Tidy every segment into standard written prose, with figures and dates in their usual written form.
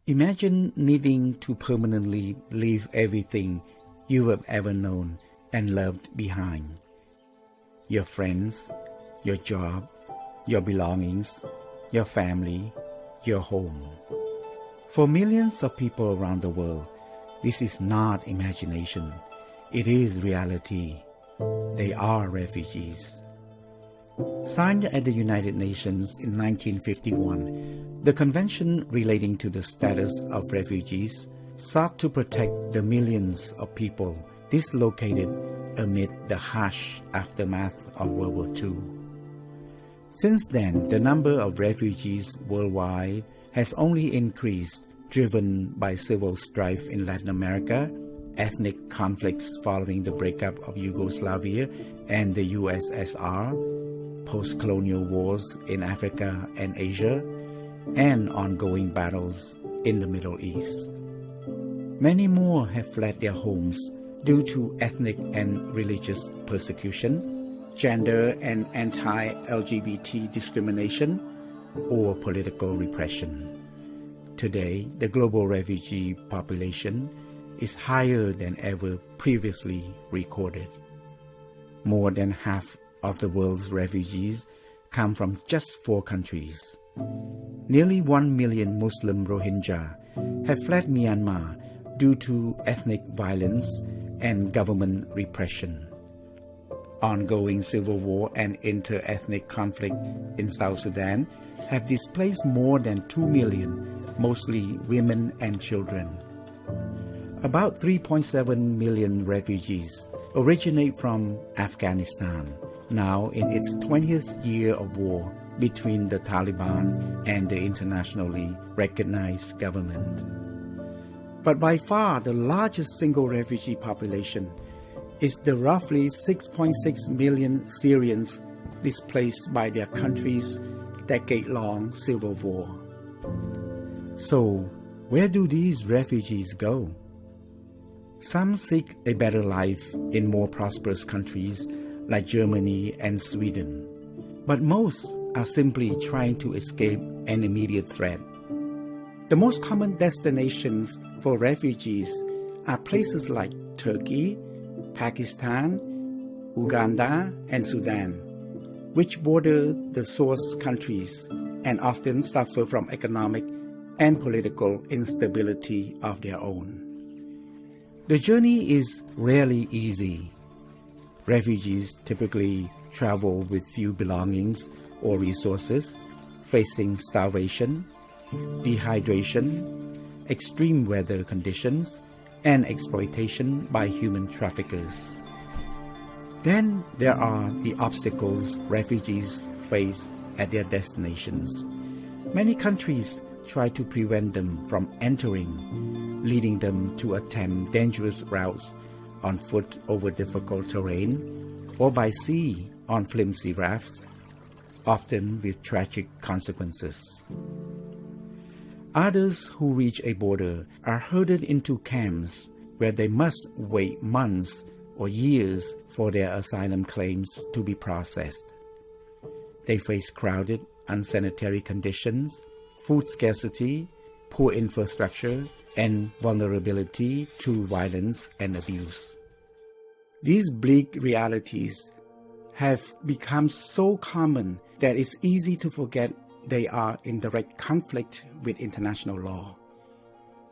Imagine needing to permanently leave everything you have ever known and loved behind. Your friends, your job, your belongings, your family, your home. For millions of people around the world, this is not imagination. It is reality. They are refugees. Signed at the United Nations in 1951, the Convention relating to the status of refugees sought to protect the millions of people dislocated amid the harsh aftermath of World War II. Since then, the number of refugees worldwide has only increased, driven by civil strife in Latin America, ethnic conflicts following the breakup of Yugoslavia and the USSR, post-colonial wars in Africa and Asia, and ongoing battles in the Middle East. Many more have fled their homes due to ethnic and religious persecution, gender and anti-LGBT discrimination, or political repression. Today, the global refugee population is higher than ever previously recorded. More than half of the world's refugees come from just 4 countries. Nearly 1 million Muslim Rohingya have fled Myanmar due to ethnic violence and government repression. Ongoing civil war and inter-ethnic conflict in South Sudan have displaced more than 2 million, mostly women and children. About 3.7 million refugees originate from Afghanistan, now in its 20th year of war between the Taliban and the internationally recognized government. But by far the largest single refugee population is the roughly 6.6 million Syrians displaced by their country's decade-long civil war. So, where do these refugees go? Some seek a better life in more prosperous countries like Germany and Sweden, but most are simply trying to escape an immediate threat. The most common destinations for refugees are places like Turkey, Pakistan, Uganda, and Sudan, which border the source countries and often suffer from economic and political instability of their own. The journey is rarely easy. Refugees typically travel with few belongings or resources, facing starvation, dehydration, extreme weather conditions, and exploitation by human traffickers. Then there are the obstacles refugees face at their destinations. Many countries try to prevent them from entering, leading them to attempt dangerous routes on foot over difficult terrain or by sea on flimsy rafts, often with tragic consequences. Others who reach a border are herded into camps where they must wait months or years for their asylum claims to be processed. They face crowded, unsanitary conditions, food scarcity, poor infrastructure, and vulnerability to violence and abuse. These bleak realities have become so common that it's easy to forget they are in direct conflict with international law.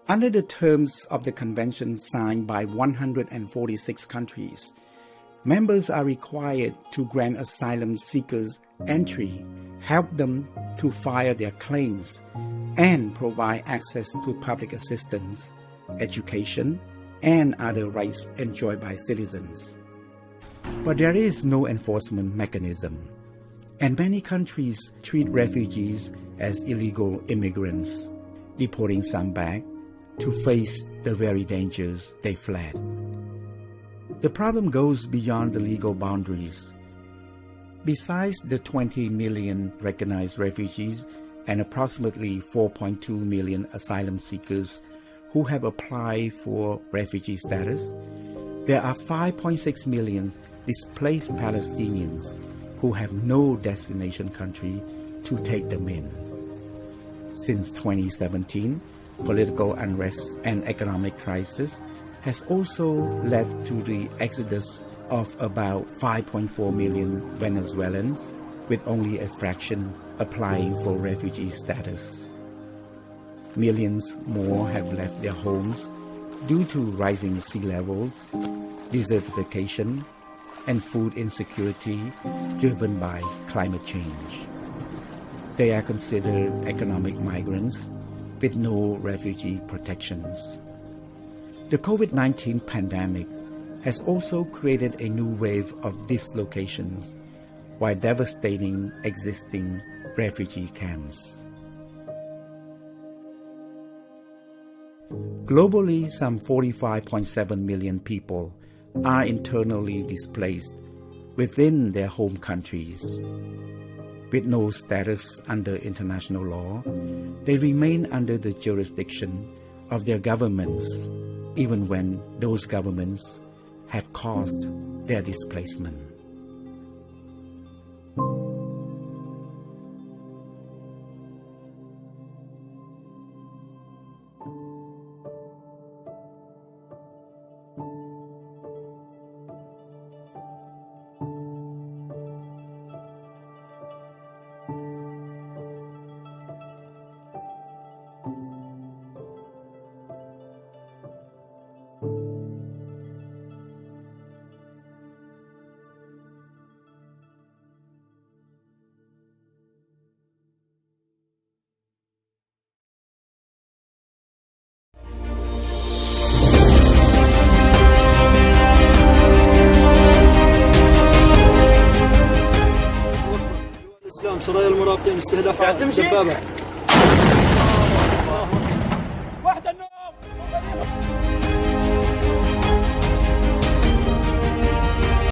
Under the terms of the convention signed by 146 countries, members are required to grant asylum seekers entry, help them to file their claims, and provide access to public assistance, education, and other rights enjoyed by citizens. But there is no enforcement mechanism, and many countries treat refugees as illegal immigrants, deporting some back to face the very dangers they fled. The problem goes beyond the legal boundaries. Besides the 20 million recognized refugees and approximately 4.2 million asylum seekers who have applied for refugee status, there are 5.6 million displaced Palestinians who have no destination country to take them in. Since 2017, political unrest and economic crisis has also led to the exodus of about 5.4 million Venezuelans, with only a fraction applying for refugee status. Millions more have left their homes due to rising sea levels, desertification, and food insecurity driven by climate change. They are considered economic migrants with no refugee protections. The COVID-19 pandemic has also created a new wave of dislocations while devastating existing refugee camps. Globally, some 45.7 million people are internally displaced within their home countries. With no status under international law, they remain under the jurisdiction of their governments, even when those governments have caused their displacement. سرايا المراقبين استهداف دبابة